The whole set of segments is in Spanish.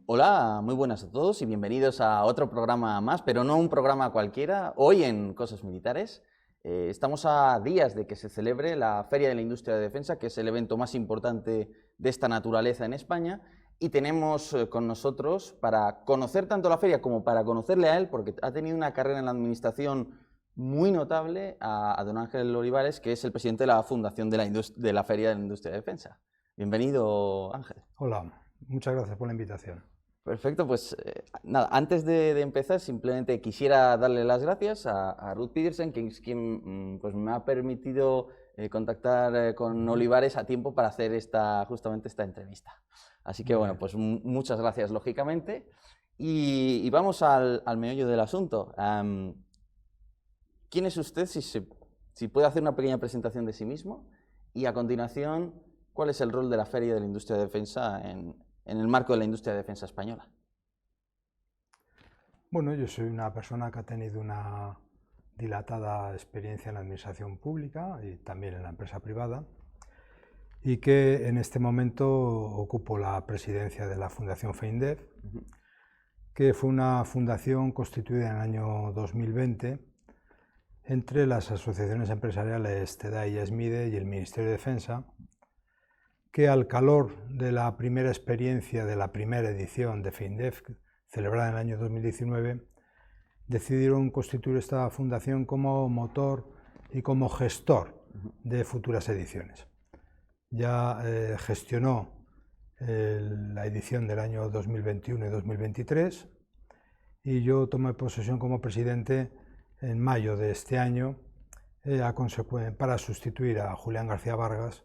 Hola, muy buenas a todos y bienvenidos a otro programa más, pero no un programa cualquiera. Hoy en Cosas Militares estamos a días de que se celebre la Feria de la Industria de Defensa, que es el evento más importante de esta naturaleza en España, y tenemos con nosotros, para conocer tanto la feria como para conocerle a él, porque ha tenido una carrera en la administración muy notable, a don Ángel Olivares, que es el presidente de la Fundación de la Feria de la Industria de Defensa. Bienvenido, Ángel. Hola, muchas gracias por la invitación. Perfecto, pues nada, antes de empezar simplemente quisiera darle las gracias a Ruth Pedersen, que es quien pues, me ha permitido contactar con Olivares a tiempo para hacer justamente esta entrevista. Así que bueno, pues muchas gracias lógicamente y vamos al meollo del asunto. ¿Quién es usted? Si puede hacer una pequeña presentación de sí mismo y a continuación, ¿cuál es el rol de la Feria de la Industria de Defensa en el marco de la industria de defensa española? Bueno, yo soy una persona que ha tenido una dilatada experiencia en la administración pública y también en la empresa privada y que en este momento ocupo la presidencia de la Fundación FEINDEF, que fue una fundación constituida en el año 2020 entre las asociaciones empresariales TEDAI y ESMIDE y el Ministerio de Defensa, que al calor de la primera experiencia de la primera edición de FEINDEF, celebrada en el año 2019, decidieron constituir esta fundación como motor y como gestor de futuras ediciones. Ya gestionó la edición del año 2021 y 2023 y yo tomé posesión como presidente en mayo de este año para sustituir a Julián García Vargas,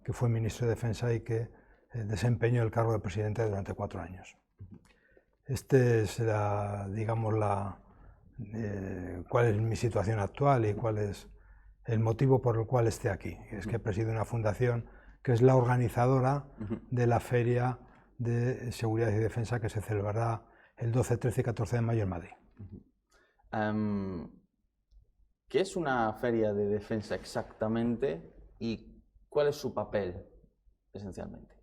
que fue ministro de Defensa y que desempeñó el cargo de presidente durante 4 años. Este es, digamos, cuál es mi situación actual y cuál es el motivo por el cual esté aquí. Es que presido una fundación que es la organizadora de la Feria de Seguridad y Defensa que se celebrará el 12, 13 y 14 de mayo en Madrid. ¿Qué es una feria de defensa exactamente y cuál es su papel esencialmente?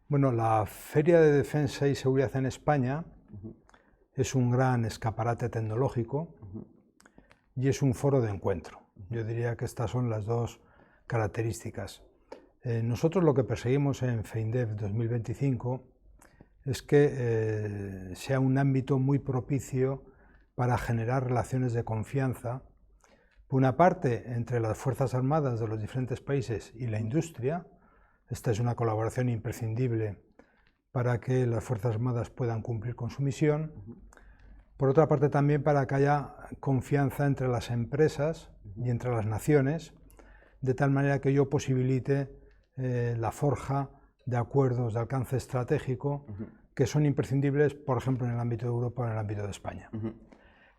Bueno, la Feria de Defensa y Seguridad en España es un gran escaparate tecnológico y es un foro de encuentro. Yo diría que estas son las dos características. Nosotros lo que perseguimos en FEINDEF 2025 es que sea un ámbito muy propicio para generar relaciones de confianza, por una parte entre las Fuerzas Armadas de los diferentes países y la industria. Esta es una colaboración imprescindible para que las Fuerzas Armadas puedan cumplir con su misión. Por otra parte también para que haya confianza entre las empresas y entre las naciones, de tal manera que ello posibilite la forja de acuerdos de alcance estratégico que son imprescindibles, por ejemplo, en el ámbito de Europa o en el ámbito de España.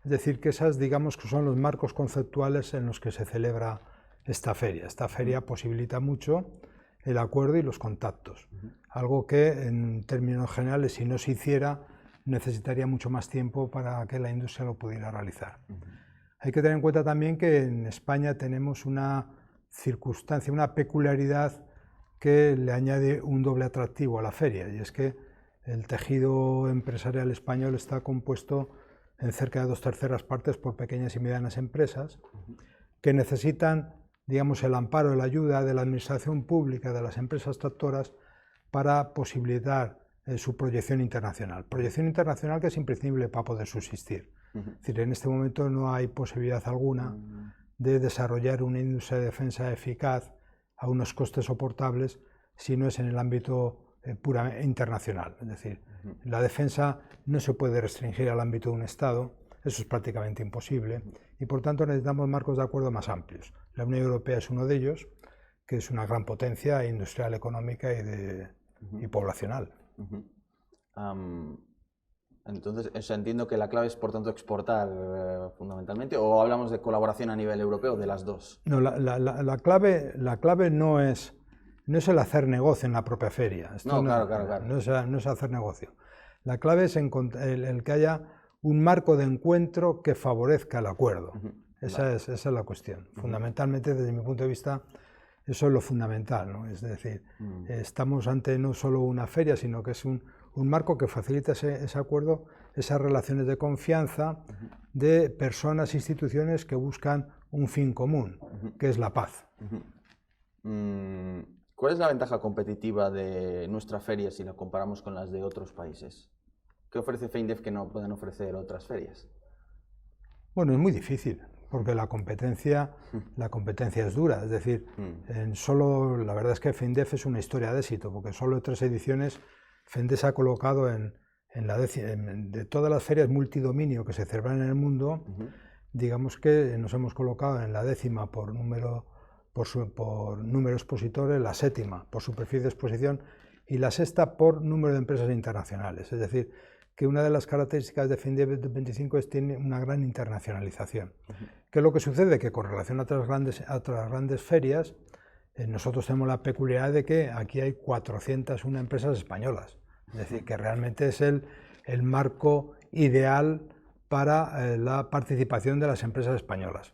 Es decir, que esas, digamos, que son los marcos conceptuales en los que se celebra esta feria. Esta feria posibilita mucho el acuerdo y los contactos, algo que en términos generales, si no se hiciera, necesitaría mucho más tiempo para que la industria lo pudiera realizar. Hay que tener en cuenta también que en España tenemos una circunstancia, una peculiaridad que le añade un doble atractivo a la feria, y es que el tejido empresarial español está compuesto en cerca de 2/3 partes por pequeñas y medianas empresas que necesitan, digamos, el amparo y la ayuda de la administración pública, de las empresas tractoras, para posibilitar su proyección internacional. Proyección internacional que es imprescindible para poder subsistir. Es decir, en este momento no hay posibilidad alguna de desarrollar una industria de defensa eficaz a unos costes soportables si no es en el ámbito puramente internacional. Es decir, la defensa no se puede restringir al ámbito de un Estado, eso es prácticamente imposible, y por tanto necesitamos marcos de acuerdo más amplios. La Unión Europea es uno de ellos, que es una gran potencia industrial, económica y poblacional. Entonces, entiendo que la clave es, por tanto, exportar fundamentalmente, o hablamos de colaboración a nivel europeo, de las dos. No, la clave no es el hacer negocio en la propia feria. Esto claro. No es hacer negocio. La clave es el que haya un marco de encuentro que favorezca el acuerdo. Esa es la cuestión. Fundamentalmente, desde mi punto de vista, eso es lo fundamental, ¿no? Es decir, estamos ante no solo una feria, sino que es un marco que facilita ese acuerdo, esas relaciones de confianza de personas e instituciones que buscan un fin común, que es la paz. ¿Cuál es la ventaja competitiva de nuestra feria si la comparamos con las de otros países? ¿Qué ofrece FEINDEF que no pueden ofrecer otras ferias? Bueno, es muy difícil, porque la competencia es dura. Es decir, la verdad es que FEINDEF es una historia de éxito, porque solo en 3 ediciones FEINDEF se ha colocado de todas las ferias multidominio que se celebran en el mundo, digamos que nos hemos colocado en la 10ª por número de expositores, la 7ª por superficie de exposición y la 6ª por número de empresas internacionales. Es decir, que una de las características de FEINDEF 25 es que tiene una gran internacionalización. ¿Qué es lo que sucede? Que con relación a otras grandes ferias, nosotros tenemos la peculiaridad de que aquí hay 401 empresas españolas. Es decir, que realmente es el marco ideal para la participación de las empresas españolas.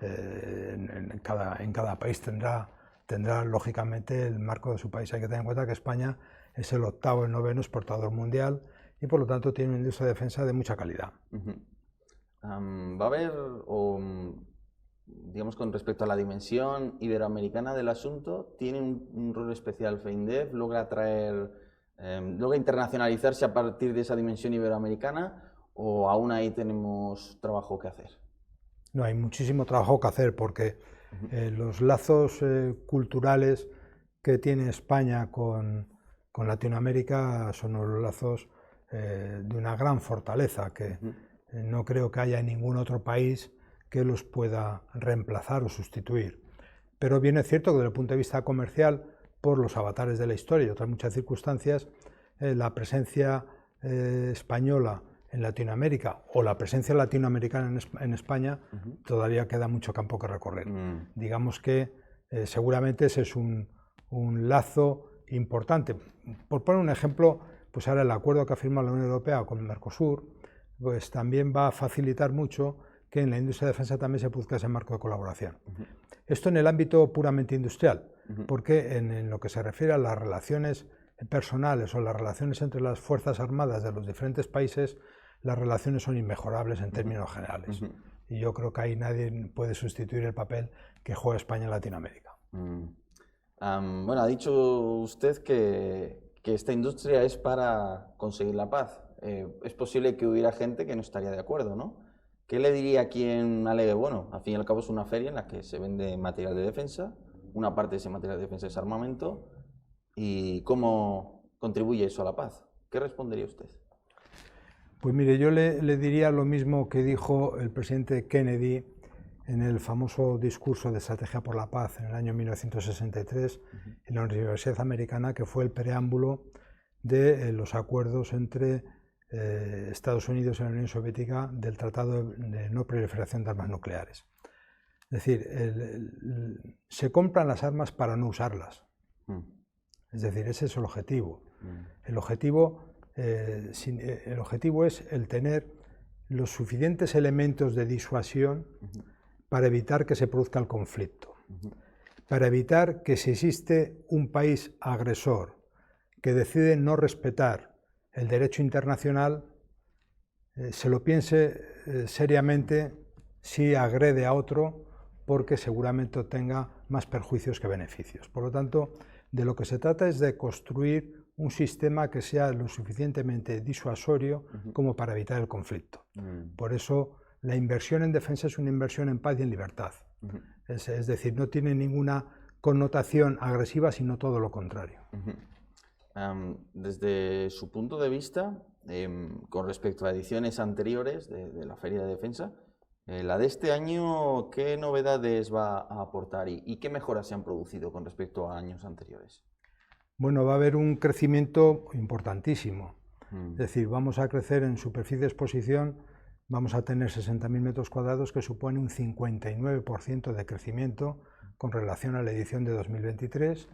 En cada país tendrá lógicamente el marco de su país. Hay que tener en cuenta que España es el 8º y 9º exportador mundial y por lo tanto tiene una industria de defensa de mucha calidad. ¿Va a haber, digamos, con respecto a la dimensión iberoamericana del asunto, tiene un rol especial FEINDEF? ¿Logra internacionalizarse a partir de esa dimensión iberoamericana o aún ahí tenemos trabajo que hacer? No, hay muchísimo trabajo que hacer porque los lazos culturales que tiene España con Latinoamérica son unos lazos de una gran fortaleza que no creo que haya ningún otro país que los pueda reemplazar o sustituir. Pero bien es cierto que desde el punto de vista comercial, por los avatares de la historia y otras muchas circunstancias, la presencia española en Latinoamérica o la presencia latinoamericana en España todavía queda mucho campo que recorrer. Digamos que seguramente ese es un lazo importante. Por poner un ejemplo, pues ahora el acuerdo que ha firmado la Unión Europea con el Mercosur, pues también va a facilitar mucho que en la industria de defensa también se produzca ese marco de colaboración. Esto en el ámbito puramente industrial, porque en lo que se refiere a las relaciones personales o las relaciones entre las Fuerzas Armadas de los diferentes países, las relaciones son inmejorables en términos generales. Y yo creo que ahí nadie puede sustituir el papel que juega España en Latinoamérica. Bueno, ha dicho usted que esta industria es para conseguir la paz. Es posible que hubiera gente que no estaría de acuerdo, ¿no? ¿Qué le diría a quien alegue? Bueno, al fin y al cabo es una feria en la que se vende material de defensa, una parte de ese material de defensa es armamento, ¿y cómo contribuye eso a la paz? ¿Qué respondería usted? Pues mire, yo le diría lo mismo que dijo el presidente Kennedy en el famoso discurso de Estrategia por la Paz en el año 1963 en la Universidad Americana, que fue el preámbulo de los acuerdos entre Estados Unidos y la Unión Soviética del Tratado de No Proliferación de Armas Nucleares. Es decir, se compran las armas para no usarlas. Es decir, ese es el objetivo. El objetivo es el tener los suficientes elementos de disuasión para evitar que se produzca el conflicto, para evitar que si existe un país agresor que decide no respetar el derecho internacional, se lo piense seriamente si agrede a otro, porque seguramente tenga más perjuicios que beneficios. Por lo tanto, de lo que se trata es de construir un sistema que sea lo suficientemente disuasorio como para evitar el conflicto. Por eso la inversión en defensa es una inversión en paz y en libertad. Es decir, no tiene ninguna connotación agresiva, sino todo lo contrario. Desde su punto de vista, con respecto a ediciones anteriores de la Feria de Defensa, la de este año, ¿qué novedades va a aportar y qué mejoras se han producido con respecto a años anteriores? Bueno, va a haber un crecimiento importantísimo. Es decir, vamos a crecer en superficie de exposición, vamos a tener 60.000 metros cuadrados, que supone un 59% de crecimiento con relación a la edición de 2023.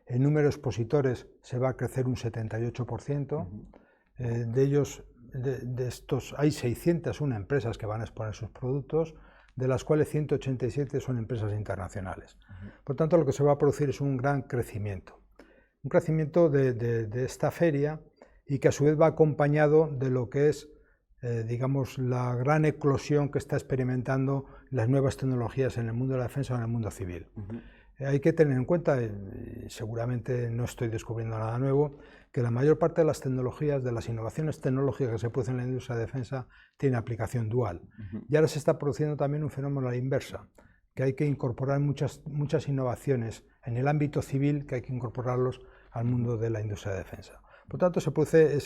El número de expositores se va a crecer un 78%. De ellos de estos hay 601 empresas que van a exponer sus productos, de las cuales 187 son empresas internacionales. Por tanto, lo que se va a producir es un gran crecimiento. Un crecimiento de esta feria y que a su vez va acompañado de lo que es, digamos, la gran eclosión que está experimentando las nuevas tecnologías en el mundo de la defensa o en el mundo civil. Hay que tener en cuenta, y seguramente no estoy descubriendo nada nuevo, que la mayor parte de las tecnologías, de las innovaciones tecnológicas que se producen en la industria de defensa, tiene aplicación dual. Y ahora se está produciendo también un fenómeno a la inversa, que hay que incorporar muchas innovaciones en el ámbito civil, que hay que incorporarlos al mundo de la industria de defensa. Por tanto, se produce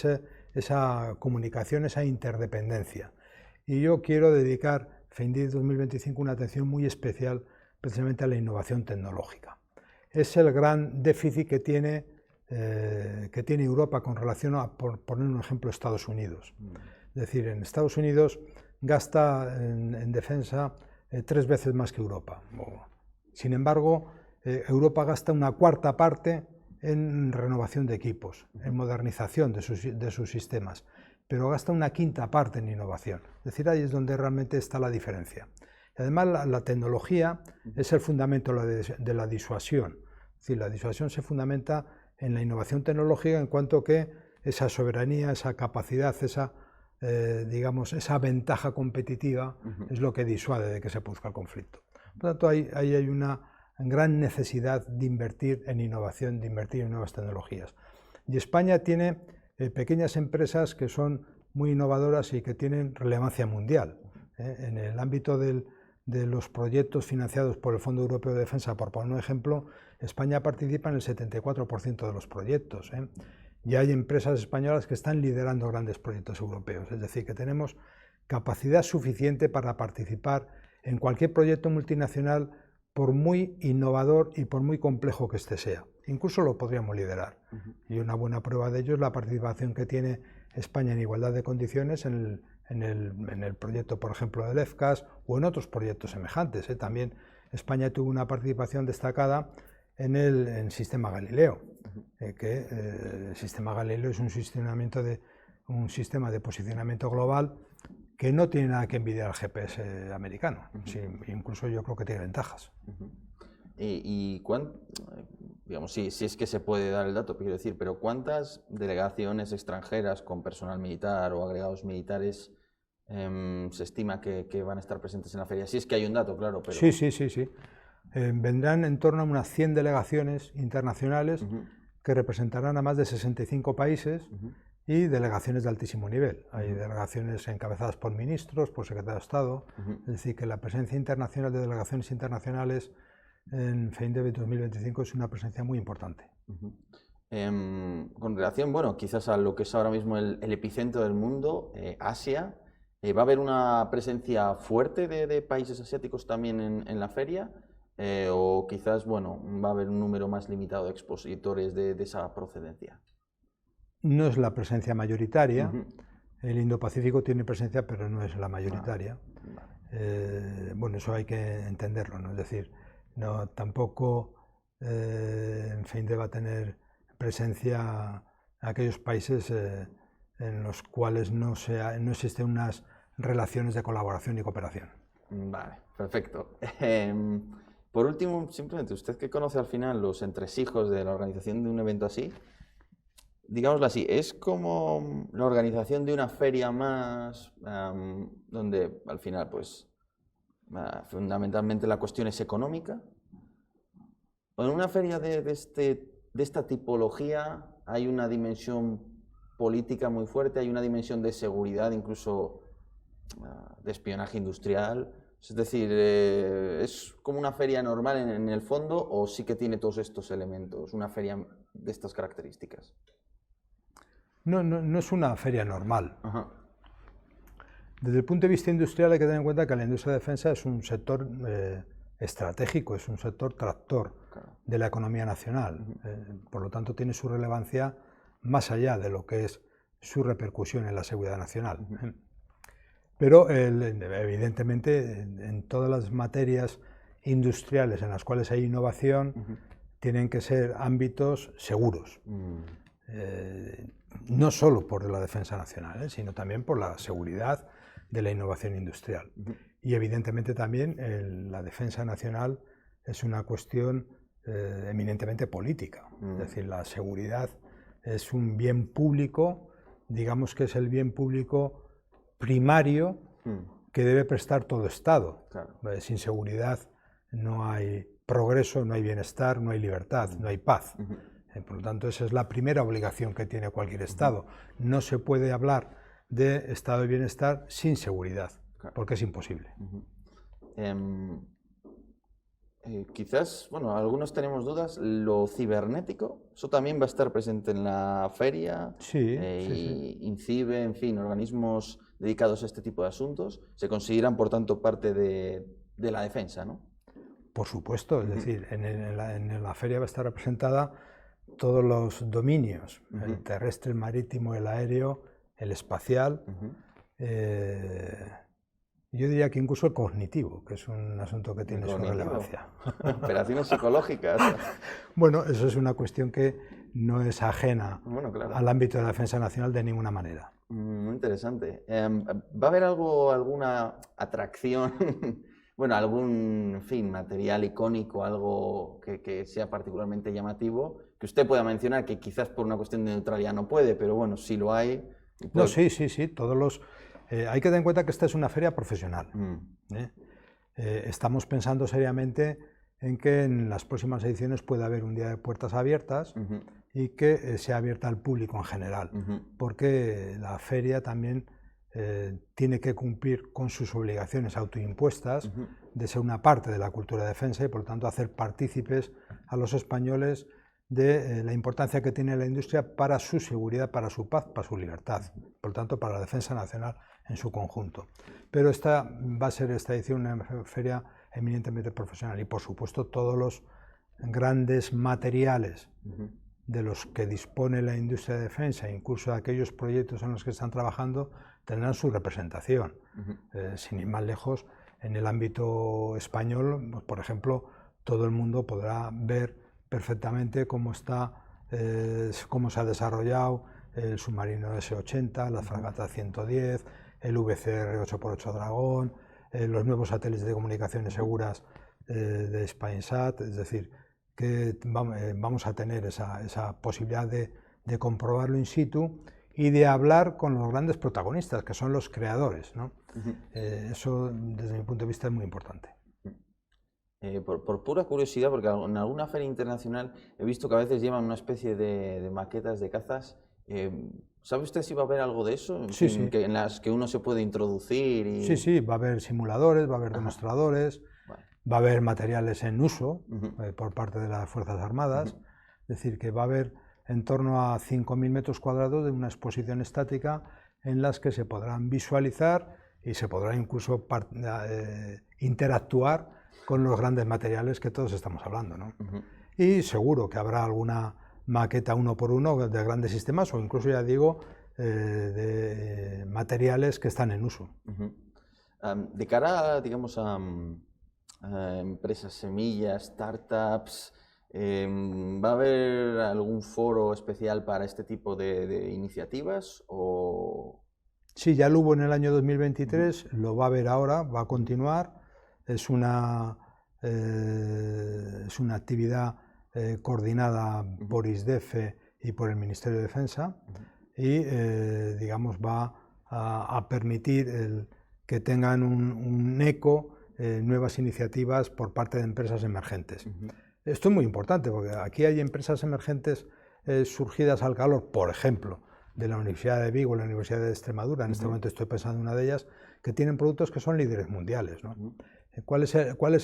esa comunicación, esa interdependencia. Y yo quiero dedicar FEINDIF 2025 una atención muy especial precisamente a la innovación tecnológica. Es el gran déficit que tiene Europa con relación a, por poner un ejemplo, Estados Unidos. Es decir, en Estados Unidos gasta en defensa 3 veces más que Europa. Sin embargo, Europa gasta una cuarta parte en renovación de equipos, en modernización de sus sistemas, pero gasta una quinta parte en innovación. Es decir, ahí es donde realmente está la diferencia. Y además, la tecnología es el fundamento de la disuasión. Es decir, la disuasión se fundamenta en la innovación tecnológica en cuanto que esa soberanía, esa capacidad, digamos, esa ventaja competitiva es lo que disuade de que se produzca el conflicto. Por lo tanto, ahí hay una gran necesidad de invertir en innovación, de invertir en nuevas tecnologías. Y España tiene pequeñas empresas que son muy innovadoras y que tienen relevancia mundial. En el ámbito de los proyectos financiados por el Fondo Europeo de Defensa, por poner un ejemplo, España participa en el 74% de los proyectos. Y hay empresas españolas que están liderando grandes proyectos europeos. Es decir, que tenemos capacidad suficiente para participar en cualquier proyecto multinacional, por muy innovador y por muy complejo que este sea. Incluso lo podríamos liderar. Y una buena prueba de ello es la participación que tiene España en igualdad de condiciones en el proyecto, por ejemplo, del FCAS o en otros proyectos semejantes. También España tuvo una participación destacada en el sistema Galileo, el sistema Galileo es un sistema de posicionamiento global que no tiene nada que envidiar al GPS americano. Sí, incluso yo creo que tiene ventajas. Digamos, si es que se puede dar el dato, quiero decir, pero ¿cuántas delegaciones extranjeras con personal militar o agregados militares se estima que van a estar presentes en la feria? Si es que hay un dato, claro. Pero... Sí. Vendrán en torno a unas 100 delegaciones internacionales que representarán a más de 65 países y delegaciones de altísimo nivel. Hay delegaciones encabezadas por ministros, por secretarios de Estado. Es decir, que la presencia internacional de delegaciones internacionales en FEINDEF 2025 es una presencia muy importante. Con relación, bueno, quizás a lo que es ahora mismo el epicentro del mundo, Asia, ¿va a haber una presencia fuerte de países asiáticos también en la feria? ¿O quizás, bueno, va a haber un número más limitado de expositores de esa procedencia? No es la presencia mayoritaria. El Indo-Pacífico tiene presencia, pero no es la mayoritaria. Bueno, eso hay que entenderlo, ¿no? Es decir, no, tampoco FEINDEF va a tener presencia en aquellos países en los cuales no existen unas relaciones de colaboración y cooperación. Vale, perfecto. Por último, simplemente, usted que conoce al final los entresijos de la organización de un evento así, digámoslo así, ¿es como la organización de una feria más donde al final, pues, fundamentalmente la cuestión es económica? ¿O en una feria de esta tipología hay una dimensión política muy fuerte, hay una dimensión de seguridad, incluso de espionaje industrial? Es decir, ¿es como una feria normal en el fondo o sí que tiene todos estos elementos, una feria de estas características? No es una feria normal. Desde el punto de vista industrial hay que tener en cuenta que la industria de defensa es un sector estratégico, es un sector tractor de la economía nacional. Por lo tanto, tiene su relevancia más allá de lo que es su repercusión en la seguridad nacional. Pero evidentemente en todas las materias industriales en las cuales hay innovación tienen que ser ámbitos seguros. no solo por la defensa nacional, sino también por la seguridad de la innovación industrial. Y evidentemente también la defensa nacional es una cuestión eminentemente política. Es decir, la seguridad es un bien público, digamos que es el bien público primario que debe prestar todo Estado. Claro. Sin seguridad no hay progreso, no hay bienestar, no hay libertad, no hay paz. Por lo tanto, esa es la primera obligación que tiene cualquier Estado. No se puede hablar de estado de bienestar sin seguridad, porque es imposible. Quizás, bueno, algunos tenemos dudas, lo cibernético, ¿eso también va a estar presente en la feria? Sí, sí. INCIBE, en fin, organismos dedicados a este tipo de asuntos, se consideran, por tanto, parte de la defensa, ¿no? Por supuesto, es decir, en la feria va a estar representada todos los dominios, el terrestre, el marítimo, el aéreo, el espacial, yo diría que incluso el cognitivo, que es un asunto que tiene su relevancia. Operaciones psicológicas. Bueno, eso es una cuestión que no es ajena claro, al ámbito de la defensa nacional de ninguna manera. Muy interesante. ¿Va a haber alguna atracción, bueno, algún, en fin, material icónico, algo que sea particularmente llamativo, que usted pueda mencionar, que quizás por una cuestión de neutralidad no puede, pero bueno, si lo hay... No, sí, todos los... hay que tener en cuenta que esta es una feria profesional. Estamos pensando seriamente en que en las próximas ediciones pueda haber un día de puertas abiertas y que sea abierta al público en general, porque la feria también tiene que cumplir con sus obligaciones autoimpuestas de ser una parte de la cultura de defensa y por lo tanto hacer partícipes a los españoles de la importancia que tiene la industria para su seguridad, para su paz, para su libertad, por lo tanto para la defensa nacional en su conjunto. Pero esta va a ser esta edición una feria eminentemente profesional y por supuesto todos los grandes materiales de los que dispone la industria de defensa, incluso aquellos proyectos en los que están trabajando, tendrán su representación. Sin ir más lejos, en el ámbito español, pues, por ejemplo, todo el mundo podrá ver perfectamente cómo se ha desarrollado el submarino S-80, la fragata 110, el VCR 8x8 Dragón, los nuevos satélites de comunicaciones seguras de Spainsat, es decir, que vamos a tener esa posibilidad de comprobarlo in situ y de hablar con los grandes protagonistas, que son los creadores, ¿no? Eso, desde mi punto de vista, es muy importante. Por pura curiosidad, porque en alguna feria internacional he visto que a veces llevan una especie de maquetas de cazas. ¿Sabe usted si va a haber algo de eso? Sí. En las que uno se puede introducir y... Sí, va a haber simuladores, va a haber demostradores, va a haber materiales en uso por parte de las Fuerzas Armadas, es decir, que va a haber en torno a 5.000 metros cuadrados de una exposición estática en las que se podrán visualizar y se podrá incluso interactuar con los grandes materiales que todos estamos hablando, ¿no? Y seguro que habrá alguna maqueta uno por uno de grandes sistemas o incluso, ya digo, de materiales que están en uso. De cara, digamos, a empresas semillas, startups, ¿va a haber algún foro especial para este tipo de iniciativas? Sí, ya lo hubo en el año 2023, lo va a haber ahora, va a continuar. Es una actividad coordinada por ISDEFE y por el Ministerio de Defensa y, digamos, va a permitir que tengan un eco nuevas iniciativas por parte de empresas emergentes. Esto es muy importante porque aquí hay empresas emergentes surgidas al calor, por ejemplo, de la Universidad de Vigo, la Universidad de Extremadura, en este momento estoy pensando en una de ellas, que tienen productos que son líderes mundiales, ¿no? ¿Cuál es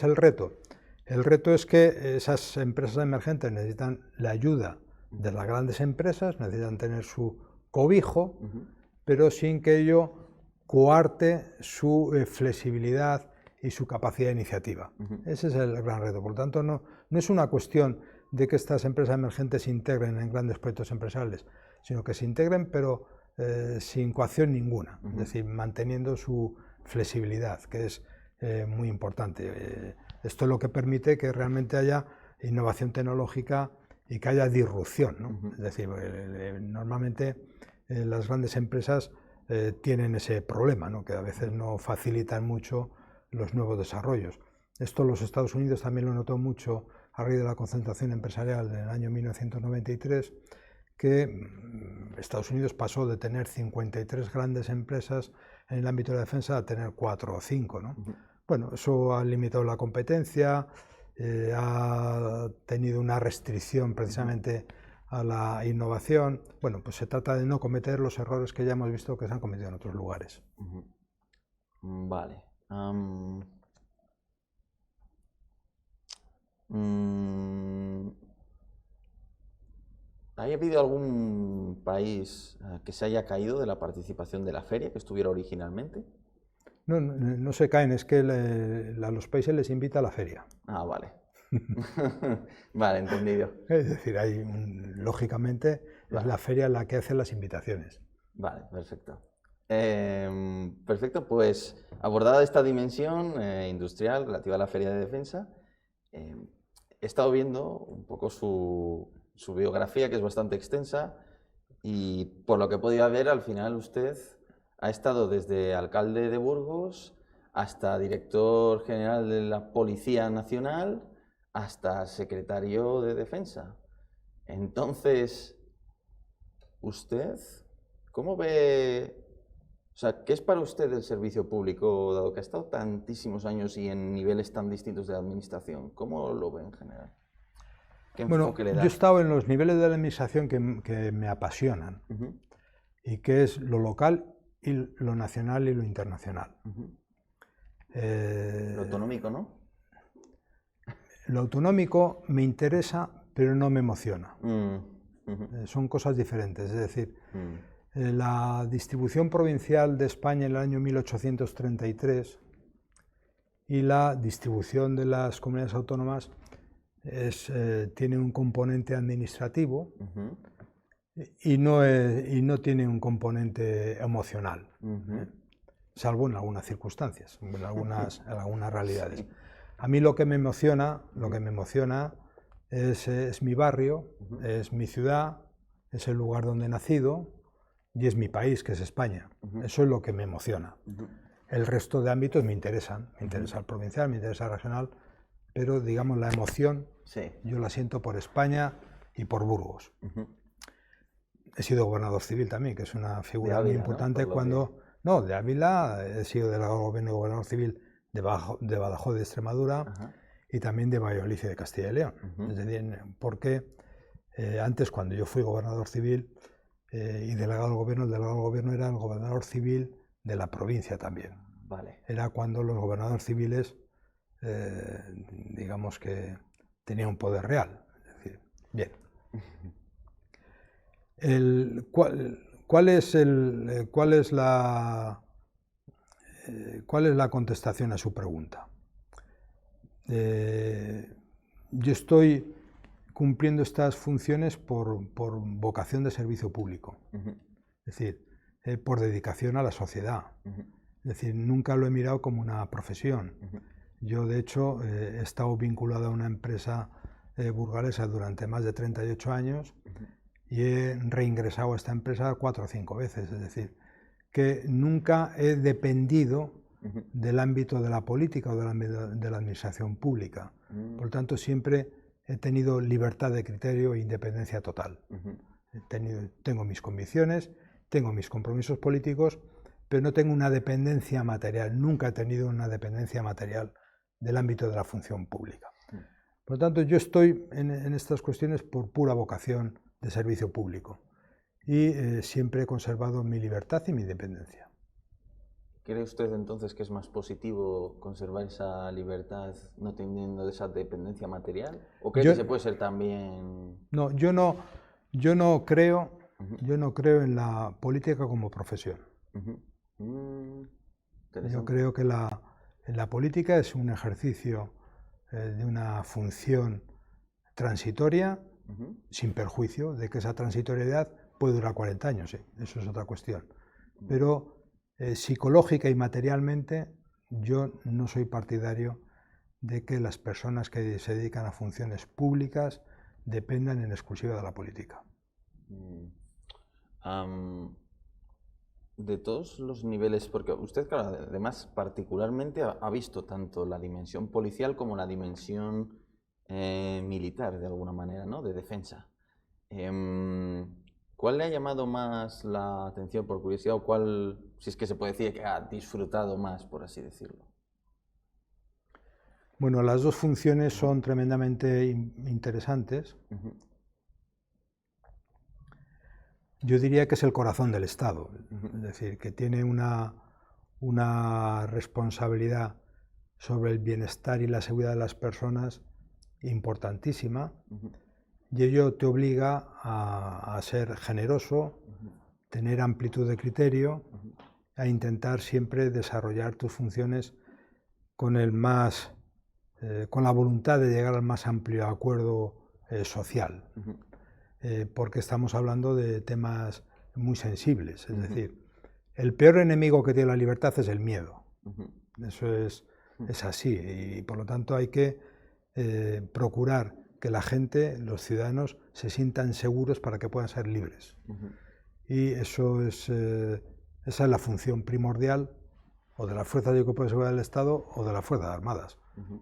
el reto? El reto es que esas empresas emergentes necesitan la ayuda de las grandes empresas, necesitan tener su cobijo, pero sin que ello coarte su flexibilidad y su capacidad de iniciativa. Ese es el gran reto. Por lo tanto, no es una cuestión de que estas empresas emergentes se integren en grandes proyectos empresariales, sino que se integren pero sin coacción ninguna, es decir, manteniendo su flexibilidad, que es muy importante. Esto es lo que permite que realmente haya innovación tecnológica y que haya disrupción, ¿no? Es decir, normalmente las grandes empresas tienen ese problema, ¿no? Que a veces no facilitan mucho los nuevos desarrollos. Esto los Estados Unidos también lo notó mucho a raíz de la concentración empresarial del año 1993, que Estados Unidos pasó de tener 53 grandes empresas en el ámbito de la defensa a tener 4 o 5, ¿no? Bueno, eso ha limitado la competencia, ha tenido una restricción precisamente a la innovación. Bueno, pues se trata de no cometer los errores que ya hemos visto que se han cometido en otros lugares. Vale. ¿Ha habido algún país que se haya caído de la participación de la feria que estuviera originalmente? No se caen, es que a los países les invita a la feria. Ah, vale. Vale, entendido. Es decir, lógicamente es la feria la que hace las invitaciones. Vale, perfecto. Perfecto, pues abordada esta dimensión industrial relativa a la Feria de Defensa, he estado viendo un poco su biografía, que es bastante extensa, y por lo que he podido ver, al final usted ha estado desde alcalde de Burgos hasta director general de la Policía Nacional, hasta secretario de Defensa. Entonces, ¿usted cómo ve, o sea, qué es para usted el servicio público, dado que ha estado tantísimos años y en niveles tan distintos de la administración? ¿Cómo lo ve en general? ¿Qué enfoque le da? Yo he estado en los niveles de la administración que me apasionan, y que es lo local, y lo nacional y lo internacional. Lo autonómico, ¿no? Lo autonómico me interesa, pero no me emociona. Son cosas diferentes. Es decir, la distribución provincial de España en el año 1833 y la distribución de las comunidades autónomas tiene un componente administrativo y no tiene un componente emocional, salvo en algunas circunstancias, en algunas realidades. A mí lo que me emociona es mi barrio, es mi ciudad, es el lugar donde he nacido y es mi país, que es España. Eso es lo que me emociona. El resto de ámbitos me interesan. Me interesa el provincial, me interesa el regional, pero digamos la emoción yo la siento por España y por Burgos. He sido gobernador civil también, que es una figura Ávila, muy importante. ¿No? De Ávila, he sido delegado de gobierno y gobernador civil de Badajoz de Extremadura y también de Valladolid y de Castilla y León. Es decir, porque antes, cuando yo fui gobernador civil y delegado del gobierno, el delegado del gobierno era el gobernador civil de la provincia también. Vale. Era cuando los gobernadores civiles, digamos que tenían un poder real. Es decir, bien. ¿Cuál es la contestación a su pregunta? Yo estoy cumpliendo estas funciones por vocación de servicio público, es decir, por dedicación a la sociedad. Es decir, nunca lo he mirado como una profesión. Yo, de hecho, he estado vinculado a una empresa burgalesa durante más de 38 años y he reingresado a esta empresa 4 o 5 veces. Es decir, que nunca he dependido del ámbito de la política o de la administración pública. Por lo tanto, siempre he tenido libertad de criterio e independencia total. Tengo mis convicciones, tengo mis compromisos políticos, pero no tengo una dependencia material. Nunca he tenido una dependencia material del ámbito de la función pública. Por lo tanto, yo estoy en estas cuestiones por pura vocación de servicio público y siempre he conservado mi libertad y mi independencia. ¿Cree usted entonces que es más positivo conservar esa libertad no teniendo esa dependencia material? ¿O cree que se puede ser también...? No, yo no creo en la política como profesión. Yo creo que la política es un ejercicio de una función transitoria, sin perjuicio de que esa transitoriedad puede durar 40 años, eso es otra cuestión. Pero psicológica y materialmente yo no soy partidario de que las personas que se dedican a funciones públicas dependan en exclusiva de la política. De todos los niveles, porque usted, claro, además particularmente ha visto tanto la dimensión policial como la dimensión militar, de alguna manera, ¿no? De defensa. ¿Cuál le ha llamado más la atención, por curiosidad, o cuál, si es que se puede decir, que ha disfrutado más, por así decirlo? Bueno, las dos funciones son tremendamente interesantes. Yo diría que es el corazón del Estado, es decir, que tiene una responsabilidad sobre el bienestar y la seguridad de las personas importantísima, y ello te obliga a ser generoso, tener amplitud de criterio, a intentar siempre desarrollar tus funciones con con la voluntad de llegar al más amplio acuerdo social, porque estamos hablando de temas muy sensibles, es decir, el peor enemigo que tiene la libertad es el miedo. Eso es así, y por lo tanto hay que procurar que la gente, los ciudadanos, se sientan seguros para que puedan ser libres. Y eso esa es la función primordial o de las Fuerzas y Cuerpos de Seguridad del Estado o de las Fuerzas Armadas,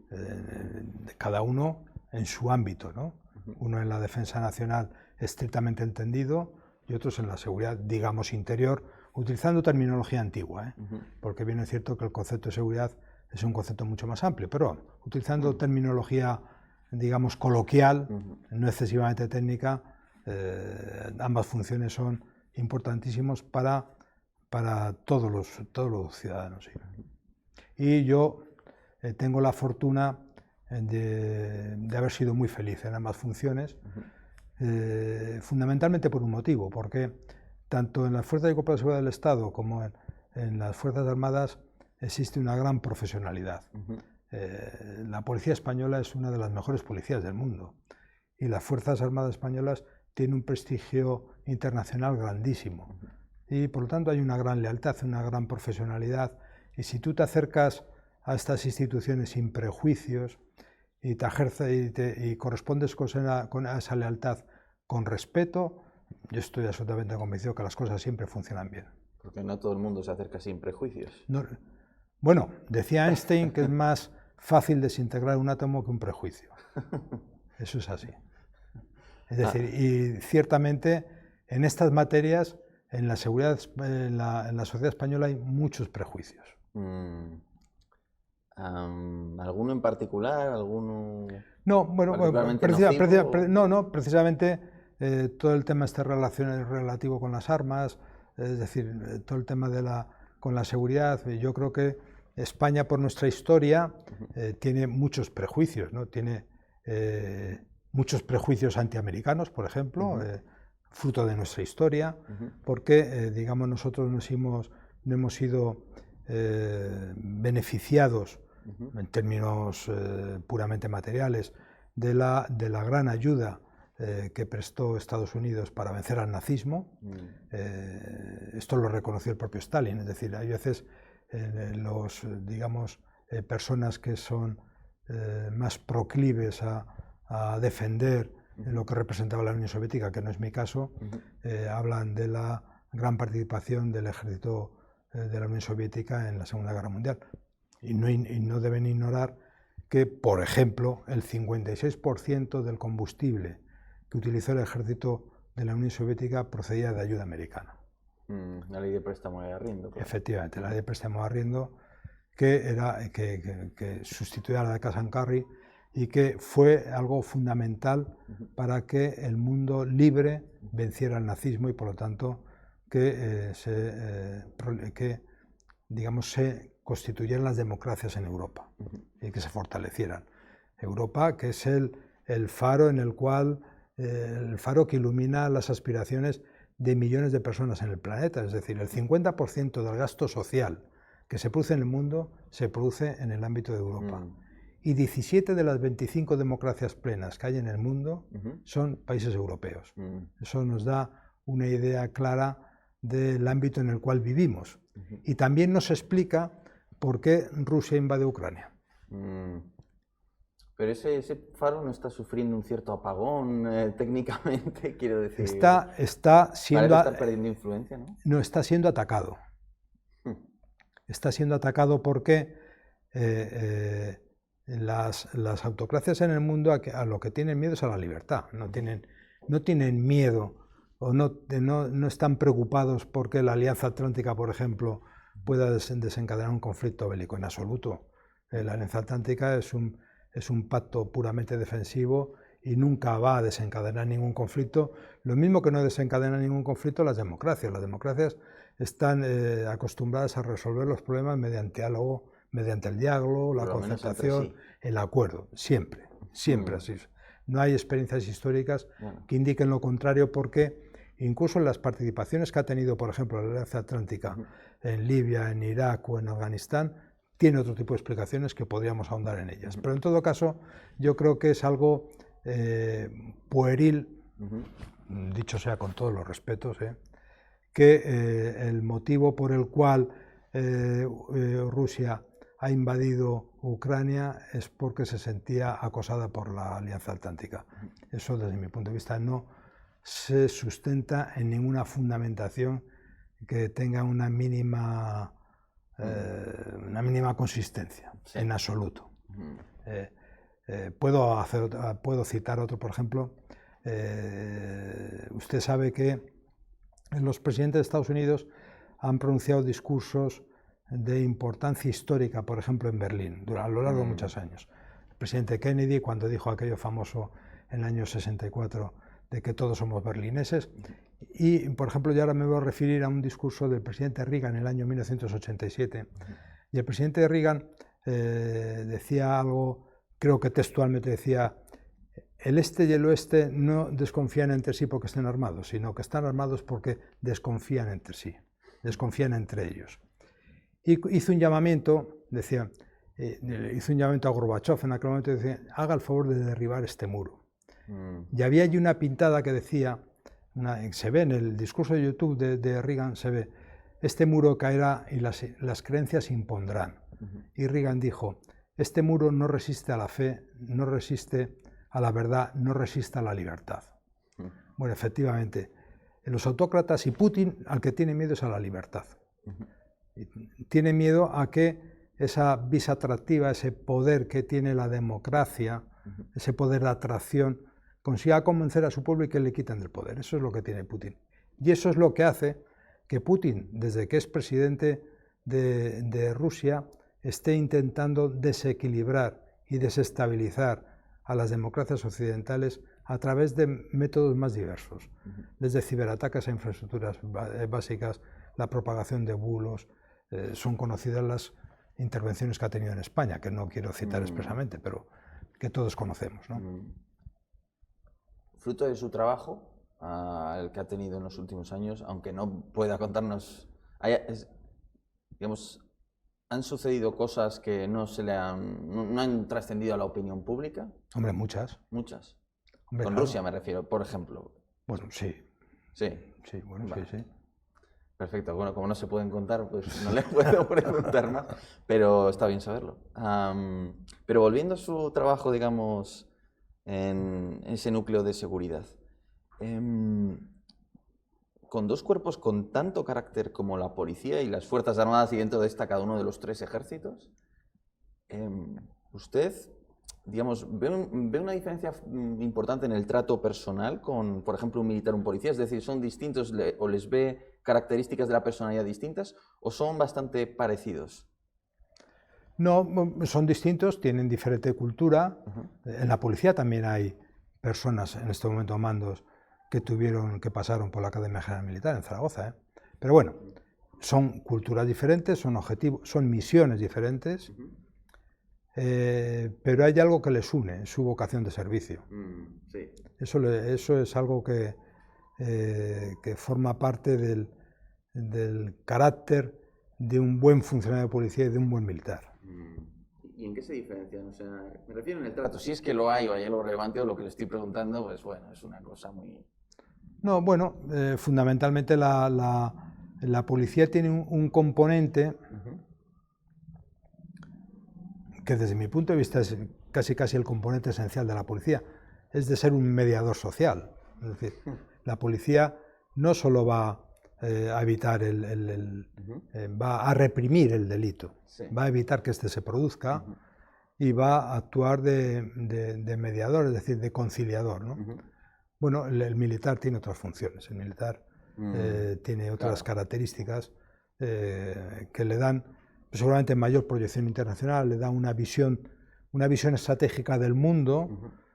de cada uno en su ámbito, ¿no? Uno en la defensa nacional estrictamente entendido y otros en la seguridad, digamos, interior, utilizando terminología antigua, porque bien es cierto que el concepto de seguridad es un concepto mucho más amplio, pero utilizando terminología, digamos, coloquial, no excesivamente técnica, ambas funciones son importantísimas para todos los ciudadanos. ¿Sí? Y yo tengo la fortuna de haber sido muy feliz en ambas funciones, fundamentalmente por un motivo, porque tanto en las Fuerzas y Cuerpos de Seguridad del Estado como en las Fuerzas Armadas existe una gran profesionalidad. La policía española es una de las mejores policías del mundo y las Fuerzas Armadas españolas tienen un prestigio internacional grandísimo y por lo tanto hay una gran lealtad, una gran profesionalidad, y si tú te acercas a estas instituciones sin prejuicios y correspondes con esa lealtad con respeto, yo estoy absolutamente convencido que las cosas siempre funcionan bien. Porque no todo el mundo se acerca sin prejuicios. No, bueno, decía Einstein que es más fácil desintegrar un átomo que un prejuicio. Eso es así. Es decir, y ciertamente en estas materias, en la seguridad, en la sociedad española hay muchos prejuicios. ¿Alguno en particular? ¿Alguno no, bueno, precisamente todo el tema relativo con las armas, es decir, todo el tema con la seguridad. Yo creo que España, por nuestra historia, tiene muchos prejuicios, ¿no? Tiene muchos prejuicios antiamericanos, por ejemplo, fruto de nuestra historia, porque, digamos, nosotros no hemos sido beneficiados en términos puramente materiales de la gran ayuda que prestó Estados Unidos para vencer al nazismo. Esto lo reconoció el propio Stalin, es decir, hay veces digamos, personas que son más proclives a defender lo que representaba la Unión Soviética, que no es mi caso, hablan de la gran participación del ejército de la Unión Soviética en la Segunda Guerra Mundial. Y no deben ignorar que, por ejemplo, el 56% del combustible que utilizó el ejército de la Unión Soviética procedía de ayuda americana. La ley de préstamo de arriendo. Claro. Efectivamente, la ley de préstamo de arriendo que sustituía a la de Cash and Carry y que fue algo fundamental para que el mundo libre venciera el nazismo y por lo tanto que digamos, se constituyeran las democracias en Europa y que se fortalecieran. Europa, que es el faro en el cual, el faro que ilumina las aspiraciones de millones de personas en el planeta, es decir, el 50% del gasto social que se produce en el mundo se produce en el ámbito de Europa. Y 17 de las 25 democracias plenas que hay en el mundo son países europeos. Eso nos da una idea clara del ámbito en el cual vivimos. Y también nos explica por qué Rusia invade Ucrania. Pero ese faro no está sufriendo un cierto apagón técnicamente, quiero decir. Está siendo... Parece estar perdiendo influencia, ¿no? No, está siendo atacado. Está siendo atacado porque las autocracias en el mundo a lo que tienen miedo es a la libertad. No tienen miedo o no están preocupados porque la Alianza Atlántica, por ejemplo, pueda desencadenar un conflicto bélico. En absoluto. La Alianza Atlántica es un pacto puramente defensivo y nunca va a desencadenar ningún conflicto. Lo mismo que no desencadena ningún conflicto las democracias. Las democracias están acostumbradas a resolver los problemas mediante el diálogo, la concertación, el acuerdo. Siempre así. No hay experiencias históricas que indiquen lo contrario, porque incluso en las participaciones que ha tenido, por ejemplo, la Alianza Atlántica en Libia, en Irak o en Afganistán, tiene otro tipo de explicaciones que podríamos ahondar en ellas. Pero en todo caso, yo creo que es algo pueril, dicho sea con todos los respetos, que el motivo por el cual Rusia ha invadido Ucrania es porque se sentía acosada por la Alianza Atlántica. Eso, desde mi punto de vista, no se sustenta en ninguna fundamentación que tenga una mínima consistencia, en absoluto. Puedo citar otro, por ejemplo. Usted sabe que los presidentes de Estados Unidos han pronunciado discursos de importancia histórica, por ejemplo, en Berlín, a lo largo de muchos años. El presidente Kennedy, cuando dijo aquello famoso en el año 64 de que todos somos berlineses, y, por ejemplo, yo ahora me voy a referir a un discurso del presidente Reagan en el año 1987, y el presidente Reagan decía algo, creo que textualmente decía: el este y el oeste no desconfían entre sí porque estén armados, sino que están armados porque desconfían entre sí, desconfían entre ellos. Y hizo un llamamiento, hizo un llamamiento a Gorbachev en aquel momento, decía: haga el favor de derribar este muro. Y había allí una pintada que decía, se ve en el discurso de YouTube de Reagan, se ve: este muro caerá y las creencias se impondrán. Y Reagan dijo: este muro no resiste a la fe, no resiste a la verdad, no resiste a la libertad. Bueno, efectivamente, los autócratas y Putin al que tiene miedo es a la libertad. Tiene miedo a que esa vis atractiva, ese poder que tiene la democracia, ese poder de atracción, consiga convencer a su pueblo y que le quiten del poder. Eso es lo que tiene Putin. Y eso es lo que hace que Putin, desde que es presidente de Rusia, esté intentando desequilibrar y desestabilizar a las democracias occidentales a través de métodos más diversos, desde ciberataques a infraestructuras básicas, la propagación de bulos. Son conocidas las intervenciones que ha tenido en España, que no quiero citar expresamente, pero que todos conocemos, ¿no? Fruto de su trabajo, el que ha tenido en los últimos años, aunque no pueda contarnos, digamos, ¿han sucedido cosas que no han trascendido a la opinión pública? Hombre, muchas. Muchas. Hombre, Con claro. Rusia me refiero, por ejemplo. Bueno, sí. Sí. Sí, bueno, Vale. sí. Perfecto. Bueno, como no se pueden contar, pues no le puedo preguntar más, pero está bien saberlo. Pero volviendo a su trabajo, digamos, en ese núcleo de seguridad, con dos cuerpos con tanto carácter como la policía y las Fuerzas Armadas, y dentro de esta cada uno de los tres ejércitos, ¿usted, digamos, ve una diferencia importante en el trato personal con, por ejemplo, un militar o un policía? Es decir, ¿son distintos o les ve características de la personalidad distintas o son bastante parecidos? No, son distintos, tienen diferente cultura. En la policía también hay personas en este momento, mandos, que pasaron por la Academia General Militar en Zaragoza. Pero bueno, son culturas diferentes, son objetivos, son misiones diferentes, pero hay algo que les une, su vocación de servicio. Sí. Eso es algo que forma parte del carácter de un buen funcionario de policía y de un buen militar. ¿Y en qué se diferencian? O sea, me refiero en el trato. Si es que lo hay o hay algo relevante o lo que le estoy preguntando, pues bueno, es una cosa muy... No, bueno, fundamentalmente la policía tiene un componente que desde mi punto de vista es casi el componente esencial de la policía, es de ser un mediador social. Es decir, la policía no solo va a evitar va a reprimir el delito, va a evitar que éste se produzca y va a actuar de mediador, es decir, de conciliador, ¿no? Bueno, el militar tiene otras funciones, el militar tiene otras características que le dan seguramente mayor proyección internacional, le da una visión estratégica del mundo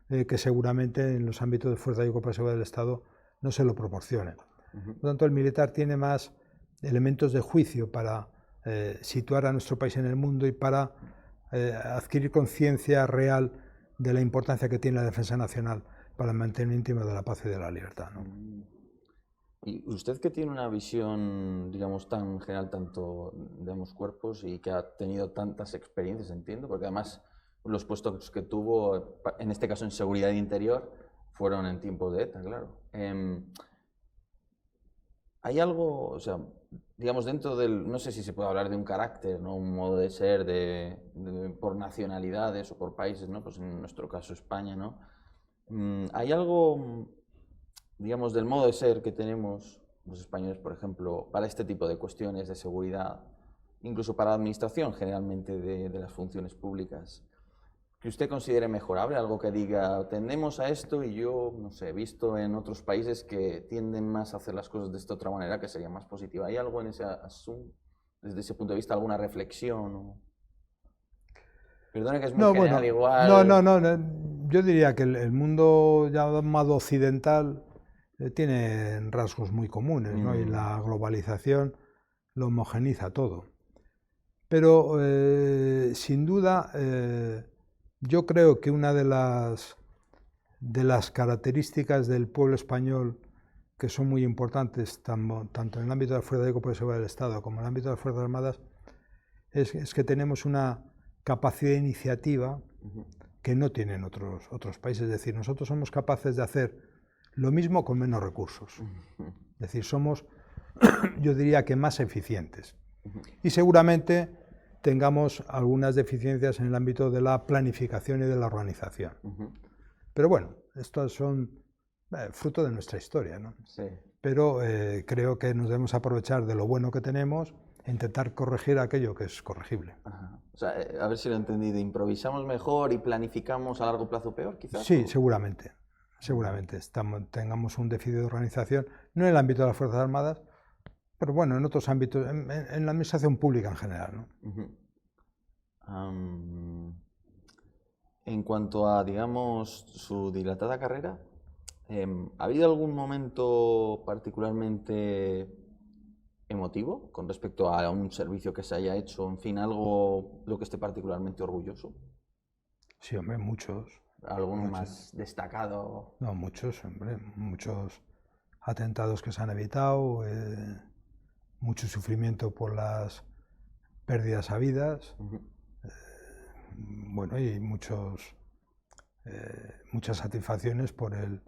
que seguramente en los ámbitos de fuerza y cuerpo de seguridad del Estado no se lo proporcionen. Por lo tanto, el militar tiene más elementos de juicio para situar a nuestro país en el mundo y para adquirir conciencia real de la importancia que tiene la defensa nacional para el mantenimiento de la paz y de la libertad, ¿no? Y usted, que tiene una visión, digamos, tan general, tanto de ambos cuerpos, y que ha tenido tantas experiencias, entiendo, porque además los puestos que tuvo, en este caso en seguridad interior, fueron en tiempos de ETA, claro. ¿Hay algo, o sea, digamos, dentro del, no sé si se puede hablar de un carácter, ¿no? Un modo de ser por nacionalidades o por países, ¿no? Pues en nuestro caso España, ¿no? ¿Hay algo, digamos, del modo de ser que tenemos los españoles, por ejemplo, para este tipo de cuestiones de seguridad, incluso para la administración generalmente de las funciones públicas, que usted considere mejorable? Algo que diga, tendemos a esto, y yo, no sé, he visto en otros países que tienden más a hacer las cosas de esta otra manera, que sería más positiva. ¿Hay algo en ese asunto, desde ese punto de vista, alguna reflexión? Perdone que es muy general, igual. No. Yo diría que el mundo llamado occidental tiene rasgos muy comunes, ¿no? Y la globalización lo homogeniza todo. Pero sin duda, yo creo que una de las características del pueblo español que son muy importantes, tanto en el ámbito de la Fuerza de Cuerpo de Seguridad del Estado como en el ámbito de las Fuerzas Armadas, es que tenemos una capacidad de iniciativa que no tienen otros países. Es decir, nosotros somos capaces de hacer lo mismo con menos recursos. Es decir, somos, yo diría que más eficientes. Y seguramente tengamos algunas deficiencias en el ámbito de la planificación y de la organización. Pero bueno, estos son fruto de nuestra historia, ¿no? Sí. Pero creo que nos debemos aprovechar de lo bueno que tenemos e intentar corregir aquello que es corregible. Ajá. O sea, a ver si lo he entendido, ¿improvisamos mejor y planificamos a largo plazo peor, quizás? Sí, seguramente. Seguramente tengamos un déficit de organización, no en el ámbito de las Fuerzas Armadas, pero bueno, en otros ámbitos, en la administración pública en general, ¿no? En cuanto a, digamos, su dilatada carrera, ¿ha habido algún momento particularmente emotivo con respecto a un servicio que se haya hecho, en fin, algo lo que esté particularmente orgulloso? Sí, hombre, muchos. ¿Alguno más destacado? No, muchos, hombre, muchos atentados que se han evitado, mucho sufrimiento por las pérdidas habidas, bueno, y muchas satisfacciones por el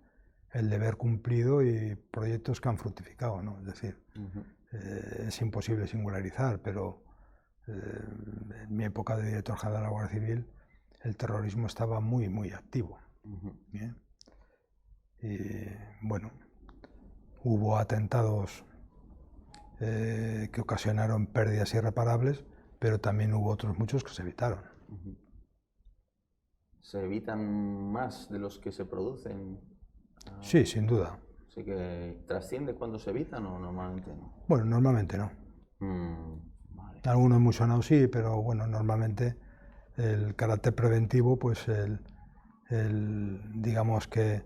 deber cumplido y proyectos que han fructificado, ¿no? Es decir, es imposible singularizar, pero en mi época de director general de la Guardia Civil, el terrorismo estaba muy, muy activo. ¿Bien? Y bueno, hubo atentados que ocasionaron pérdidas irreparables, pero también hubo otros muchos que se evitaron. ¿Se evitan más de los que se producen? Sí, sin duda. ¿Sí que trasciende cuando se evitan o normalmente no? Bueno, normalmente no. Vale. Algunos muy sonados sí, pero bueno, normalmente el carácter preventivo, pues digamos que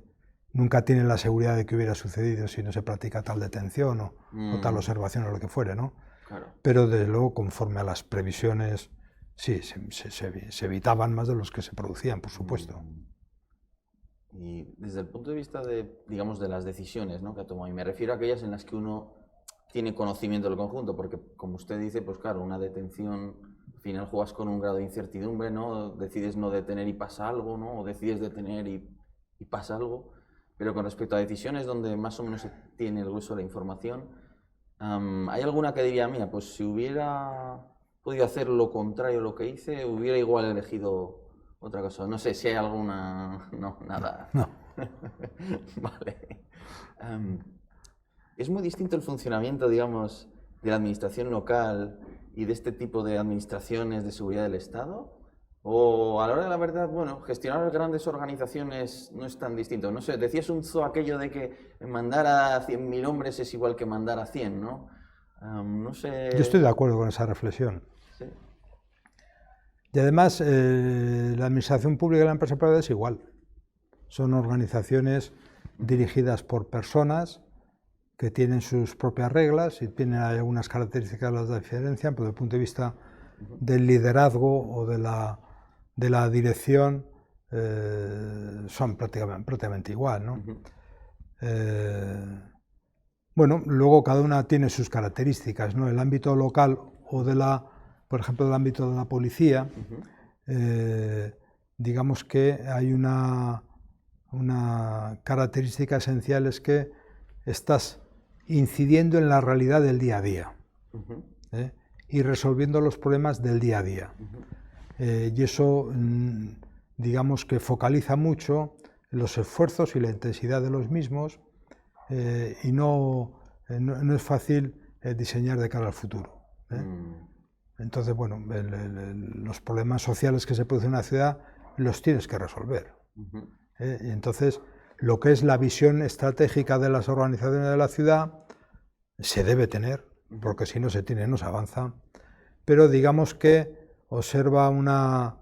nunca tienen la seguridad de que hubiera sucedido si no se practica tal detención o tal observación o lo que fuere, ¿no? Claro. Pero desde luego, conforme a las previsiones, sí, se evitaban más de los que se producían, por supuesto. Y desde el punto de vista de, digamos, de las decisiones, ¿no?, que ha tomado, y me refiero a aquellas en las que uno tiene conocimiento del conjunto, porque como usted dice, pues claro, una detención, al final juegas con un grado de incertidumbre, ¿no? Decides no detener y pasa algo, ¿no? O decides detener y pasa algo. Pero con respecto a decisiones donde más o menos se tiene el grueso de la información, ¿hay alguna que diría, mía, pues si hubiera podido hacer lo contrario a lo que hice, hubiera igual elegido otra cosa. No sé si hay alguna... No, nada. No. Vale. Es muy distinto el funcionamiento, digamos, de la administración local y de este tipo de administraciones de seguridad del Estado. O a la hora de la verdad, bueno, gestionar grandes organizaciones no es tan distinto. No sé, decías un zoo aquello de que mandar a 100.000 hombres es igual que mandar a 100, ¿no? No sé... Yo estoy de acuerdo con esa reflexión. Sí. Y además, la administración pública y la empresa privada es igual. Son organizaciones dirigidas por personas que tienen sus propias reglas y tienen algunas características que las diferencian, pero desde el punto de vista del liderazgo o de la dirección son prácticamente igual, ¿no? Bueno, luego cada una tiene sus características, ¿no? El ámbito local o por ejemplo, del ámbito de la policía, digamos que hay una característica esencial, es que estás incidiendo en la realidad del día a día y resolviendo los problemas del día a día. Y eso, digamos que focaliza mucho los esfuerzos y la intensidad de los mismos y no es fácil diseñar de cara al futuro. Entonces, bueno, los problemas sociales que se producen en una ciudad los tienes que resolver. Y entonces, lo que es la visión estratégica de las organizaciones de la ciudad se debe tener, porque si no se tiene, no se avanza. Pero digamos que observa una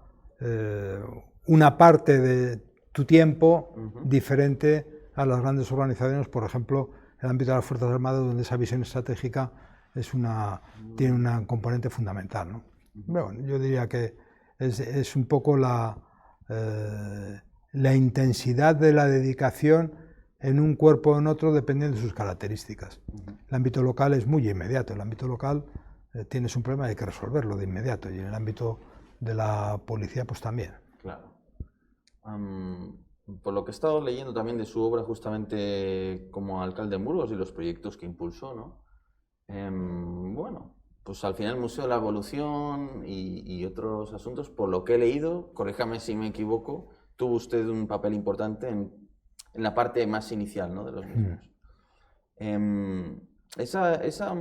parte de tu tiempo diferente a las grandes organizaciones, por ejemplo, en el ámbito de las Fuerzas Armadas, donde esa visión estratégica tiene una componente fundamental, ¿no? Bueno, yo diría que es un poco la intensidad de la dedicación en un cuerpo o en otro dependiendo de sus características. El ámbito local es muy inmediato, el ámbito local tienes un problema y hay que resolverlo de inmediato, y en el ámbito de la policía pues también. Claro. Por lo que he estado leyendo también de su obra justamente como alcalde en Burgos y los proyectos que impulsó, ¿no? Bueno, pues al final el Museo de la Evolución y otros asuntos, por lo que he leído, corríjame si me equivoco, tuvo usted un papel importante en la parte más inicial, ¿no?, de los mismos. Esa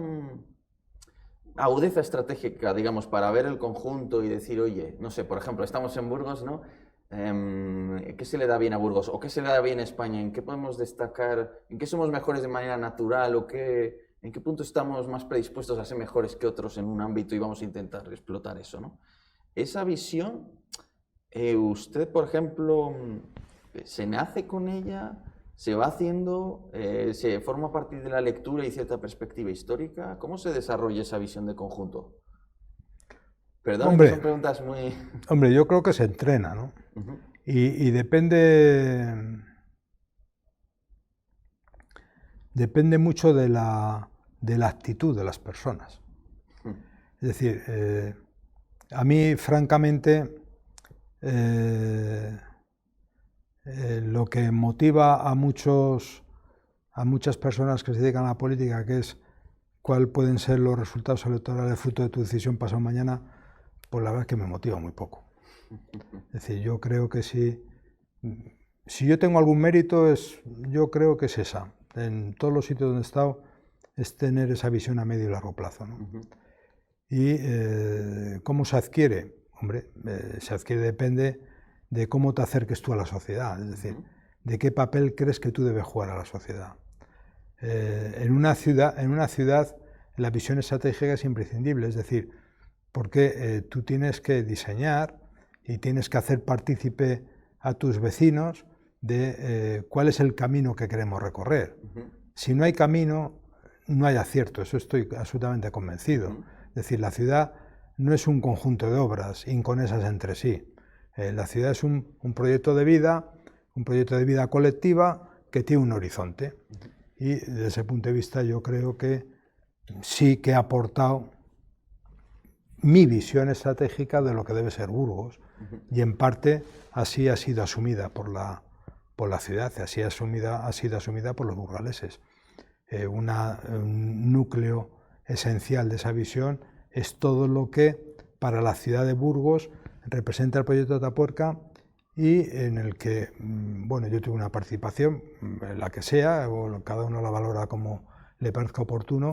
agudeza estratégica, digamos, para ver el conjunto y decir, oye, no sé, por ejemplo, estamos en Burgos, ¿no? ¿Qué se le da bien a Burgos? ¿O qué se le da bien a España? ¿En qué podemos destacar? ¿En qué somos mejores de manera natural? ¿O en qué punto estamos más predispuestos a ser mejores que otros en un ámbito y vamos a intentar explotar eso, ¿no? Esa visión, usted, por ejemplo, ¿se nace con ella? ¿Se va haciendo? ¿Se forma a partir de la lectura y cierta perspectiva histórica? ¿Cómo se desarrolla esa visión de conjunto? Perdón, que son preguntas muy... Hombre, yo creo que se entrena, ¿no? Y depende mucho de la actitud de las personas. Es decir, a mí, francamente, lo que motiva a muchas personas que se dedican a la política, que es cuáles pueden ser los resultados electorales fruto de tu decisión pasado mañana, pues la verdad es que me motiva muy poco. Es decir, yo creo que si yo tengo algún mérito, yo creo que es esa. En todos los sitios donde he estado, es tener esa visión a medio y largo plazo, ¿no? Y ¿cómo se adquiere? Hombre, se adquiere depende de cómo te acerques tú a la sociedad, es decir, de qué papel crees que tú debes jugar a la sociedad. En una ciudad la visión estratégica es imprescindible, es decir, porque tú tienes que diseñar y tienes que hacer partícipe a tus vecinos de cuál es el camino que queremos recorrer. Si no hay camino, no hay acierto, eso estoy absolutamente convencido. Es decir, la ciudad no es un conjunto de obras inconexas entre sí. La ciudad es un proyecto de vida colectiva que tiene un horizonte. Y desde ese punto de vista yo creo que sí que he aportado mi visión estratégica de lo que debe ser Burgos, y en parte así ha sido asumida por la ciudad, así ha sido asumida por los burgaleses. Un núcleo esencial de esa visión es todo lo que para la ciudad de Burgos representa el proyecto Atapuerca y en el que, bueno, yo tuve una participación, la que sea, o cada uno la valora como le parezca oportuno,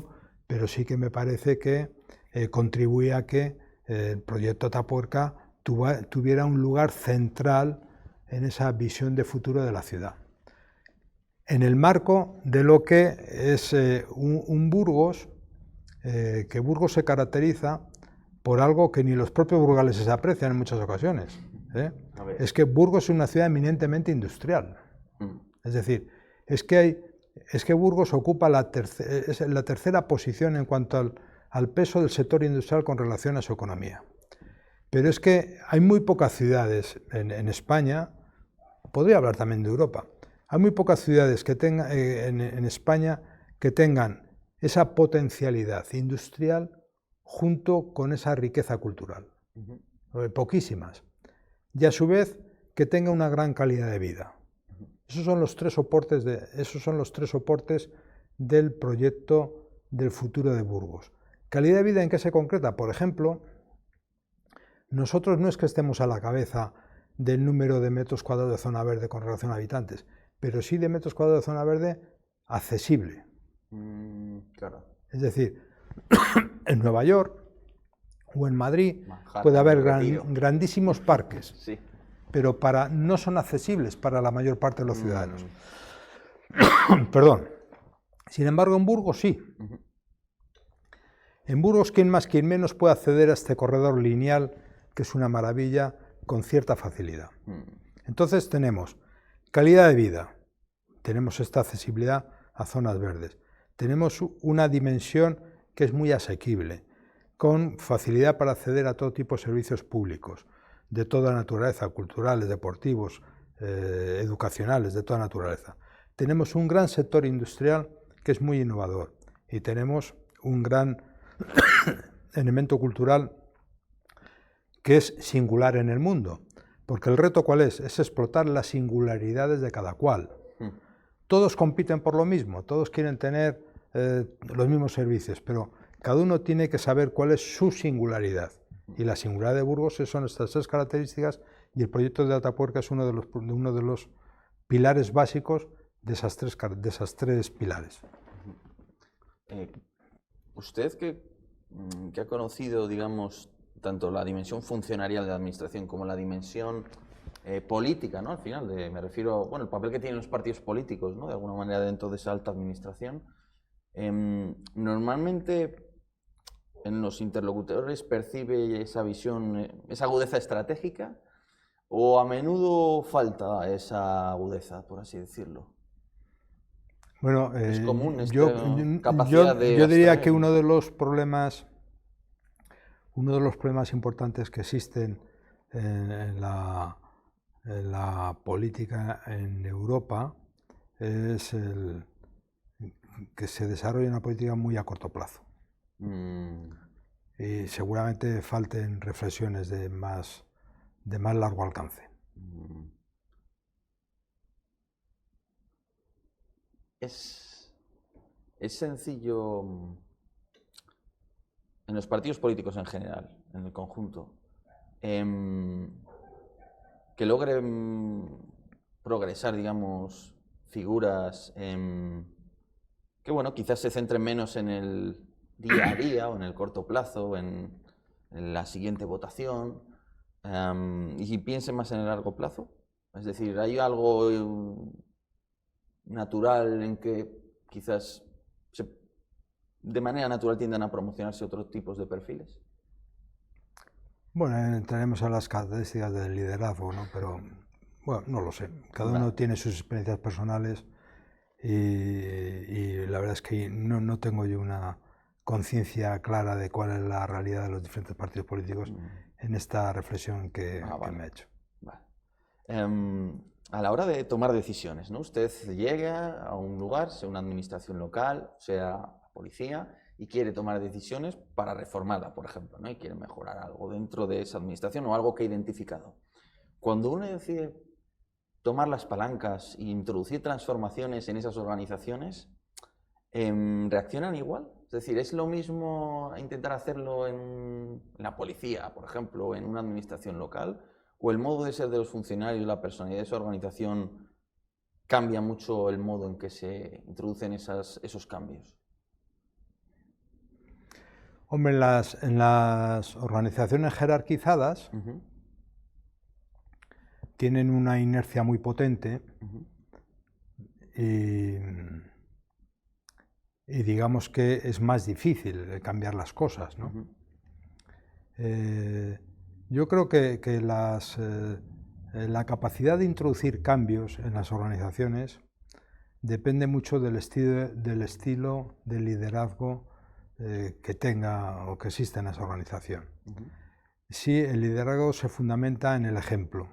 pero sí que me parece que contribuye a que el proyecto Atapuerca tuviera un lugar central en esa visión de futuro de la ciudad. En el marco de lo que es un Burgos, que Burgos se caracteriza por algo que ni los propios burgaleses aprecian en muchas ocasiones. Es que Burgos es una ciudad eminentemente industrial. Es decir, es que Burgos ocupa la tercera posición en cuanto al peso del sector industrial con relación a su economía. Pero es que hay muy pocas ciudades en España, podría hablar también de Europa, hay muy pocas ciudades que tengan, en España que tengan esa potencialidad industrial junto con esa riqueza cultural. Poquísimas. Y a su vez que tenga una gran calidad de vida. Esos son los tres soportes del proyecto del futuro de Burgos. ¿Calidad de vida en qué se concreta? Por ejemplo, nosotros no es que estemos a la cabeza del número de metros cuadrados de zona verde con relación a habitantes, pero sí de metros cuadrados de zona verde accesible. Claro. Es decir, en Nueva York o en Madrid Manhattan, puede haber grandísimos parques, sí, pero no son accesibles para la mayor parte de los ciudadanos. Perdón. Sin embargo, en Burgos sí. En Burgos, quien más, quien menos puede acceder a este corredor lineal, que es una maravilla, con cierta facilidad. Entonces tenemos calidad de vida, tenemos esta accesibilidad a zonas verdes, tenemos una dimensión que es muy asequible, con facilidad para acceder a todo tipo de servicios públicos, de toda naturaleza, culturales, deportivos, educacionales, de toda naturaleza. Tenemos un gran sector industrial que es muy innovador y tenemos un gran elemento cultural que es singular en el mundo, porque el reto ¿cuál es? Es explotar las singularidades de cada cual. Todos compiten por lo mismo, todos quieren tener los mismos servicios, pero cada uno tiene que saber cuál es su singularidad. Y la singularidad de Burgos son estas tres características, y el proyecto de Atapuerca es uno de los pilares básicos de esas tres pilares. Usted que ha conocido, digamos, tanto la dimensión funcionarial de la administración como la dimensión política, ¿no? Al final, me refiero, bueno, el papel que tienen los partidos políticos, ¿no? De alguna manera dentro de esa alta administración. Normalmente en los interlocutores percibe esa visión, esa agudeza estratégica, o a menudo falta esa agudeza, por así decirlo. Bueno, es común esta capacidad de yo diría que uno de los problemas importantes que existen en la política en Europa es que se desarrolla una política muy a corto plazo. Y seguramente falten reflexiones de más largo alcance. Es sencillo en los partidos políticos en general, en el conjunto, que logren progresar, digamos, figuras que, bueno, quizás se centren menos en el día a día o en el corto plazo, o en la siguiente votación, y piensen más en el largo plazo. Es decir, hay algo natural en que quizás de manera natural tiendan a promocionarse otros tipos de perfiles. Bueno, entraremos a las características del liderazgo, ¿no? Pero bueno, no lo sé. Cada uno tiene sus experiencias personales y la verdad es que no tengo yo una conciencia clara de cuál es la realidad de los diferentes partidos políticos en esta reflexión que me ha hecho. Vale. A la hora de tomar decisiones, ¿no? Usted llega a un lugar, sea una administración local, sea policía, y quiere tomar decisiones para reformarla, por ejemplo, ¿no? Y quiere mejorar algo dentro de esa administración o algo que ha identificado. Cuando uno decide tomar las palancas e introducir transformaciones en esas organizaciones, ¿reaccionan igual? Es decir, ¿es lo mismo intentar hacerlo en la policía, por ejemplo, o en una administración local? ¿O el modo de ser de los funcionarios, la personalidad de su organización cambia mucho el modo en que se introducen esos cambios? Hombre, en las organizaciones jerarquizadas tienen una inercia muy potente y digamos que es más difícil cambiar las cosas, ¿no? Yo creo que la capacidad de introducir cambios en las organizaciones depende mucho del estilo de liderazgo que tenga o que exista en esa organización. Sí, el liderazgo se fundamenta en el ejemplo,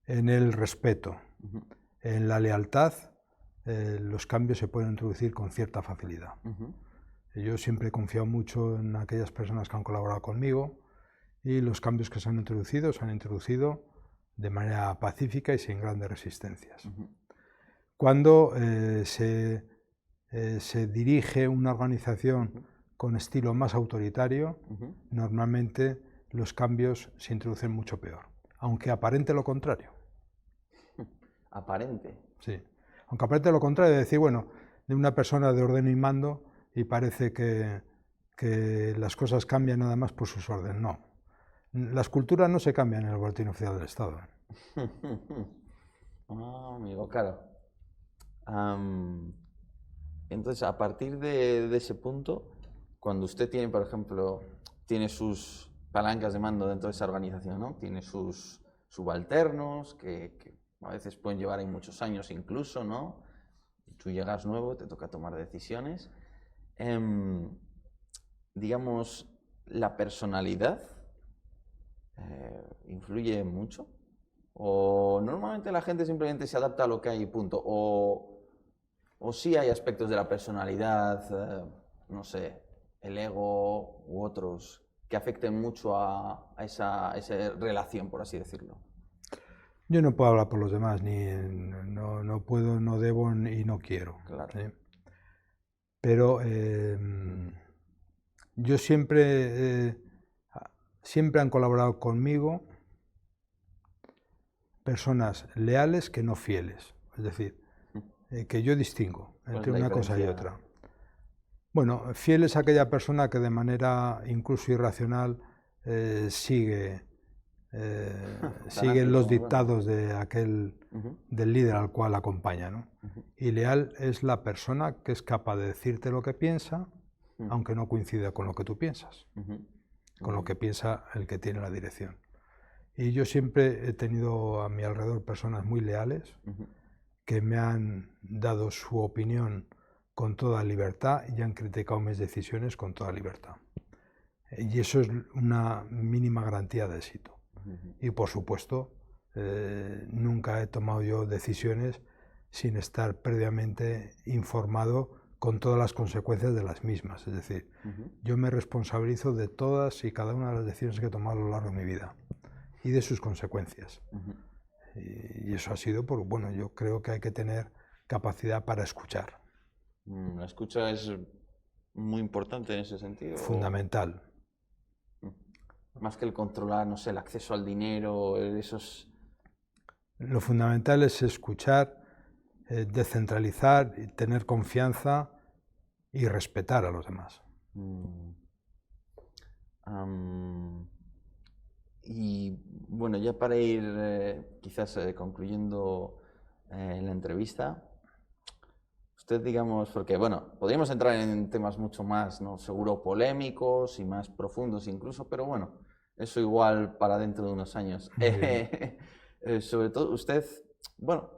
en el respeto, en la lealtad. Los cambios se pueden introducir con cierta facilidad. Yo siempre he confiado mucho en aquellas personas que han colaborado conmigo y los cambios que se han introducido de manera pacífica y sin grandes resistencias. Cuando se dirige una organización con estilo más autoritario, normalmente los cambios se introducen mucho peor, aunque aparente lo contrario. ¿Aparente? Sí. Aunque aparente lo contrario, de decir, bueno, de una persona de orden y mando y parece que las cosas cambian nada más por sus órdenes. No. Las culturas no se cambian en el Boletín Oficial del Estado. Amigo, claro. Entonces, a partir de ese punto, cuando usted tiene, por ejemplo, tiene sus palancas de mando dentro de esa organización, ¿no? Tiene sus subalternos que a veces pueden llevar ahí muchos años incluso, ¿no? Tú llegas nuevo, te toca tomar decisiones. Digamos, ¿la personalidad influye mucho? ¿O normalmente la gente simplemente se adapta a lo que hay y punto? ¿O sí hay aspectos de la personalidad, no sé, el ego u otros, que afecten mucho a esa relación, por así decirlo? Yo no puedo hablar por los demás, no puedo, no debo y no quiero. Claro. Pero yo siempre han colaborado conmigo personas leales que no fieles. Es decir, que yo distingo entre una cosa y otra. Bueno, fiel es aquella persona que de manera incluso irracional sigue los dictados del líder al cual acompaña, ¿no? Y leal es la persona que es capaz de decirte lo que piensa, aunque no coincida con lo que tú piensas, con lo que piensa el que tiene la dirección. Y yo siempre he tenido a mi alrededor personas muy leales que me han dado su opinión con toda libertad y han criticado mis decisiones con toda libertad. Y eso es una mínima garantía de éxito. Y por supuesto, nunca he tomado yo decisiones sin estar previamente informado con todas las consecuencias de las mismas. Es decir, yo me responsabilizo de todas y cada una de las decisiones que he tomado a lo largo de mi vida y de sus consecuencias. Y eso ha sido por, bueno, yo creo que hay que tener capacidad para escuchar. ¿La escucha es muy importante en ese sentido? Fundamental. Más que el controlar, no sé, el acceso al dinero, esos... Lo fundamental es escuchar, descentralizar, tener confianza y respetar a los demás. Y bueno, ya para ir quizás concluyendo la entrevista, usted, digamos, porque bueno, podríamos entrar en temas mucho más, ¿no? Seguro polémicos y más profundos incluso, pero bueno, eso igual para dentro de unos años. Sobre todo usted, bueno,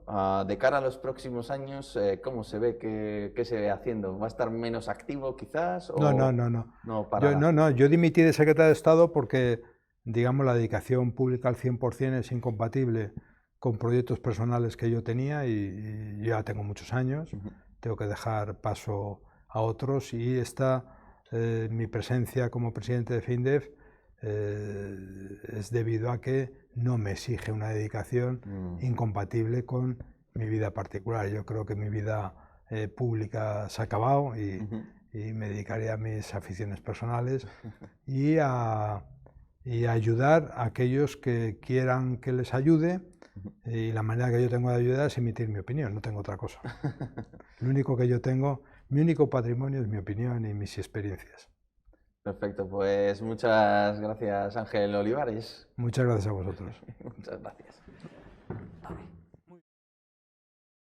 de cara a los próximos años, ¿cómo se ve? ¿Qué se ve haciendo? ¿Va a estar menos activo quizás? ¿O No. Yo dimití de secretario de Estado porque, digamos, la dedicación pública al 100% es incompatible con proyectos personales que yo tenía y ya tengo muchos años. Tengo que dejar paso a otros y mi presencia como presidente de FINDEF es debido a que no me exige una dedicación incompatible con mi vida particular. Yo creo que mi vida pública se ha acabado y y me dedicaría a mis aficiones personales y a ayudar a aquellos que quieran que les ayude, y la manera que yo tengo de ayudar es emitir mi opinión, no tengo otra cosa. Lo único que yo tengo, mi único patrimonio es mi opinión y mis experiencias. Perfecto, pues muchas gracias, Ángel Olivares. Muchas gracias a vosotros. Muchas gracias.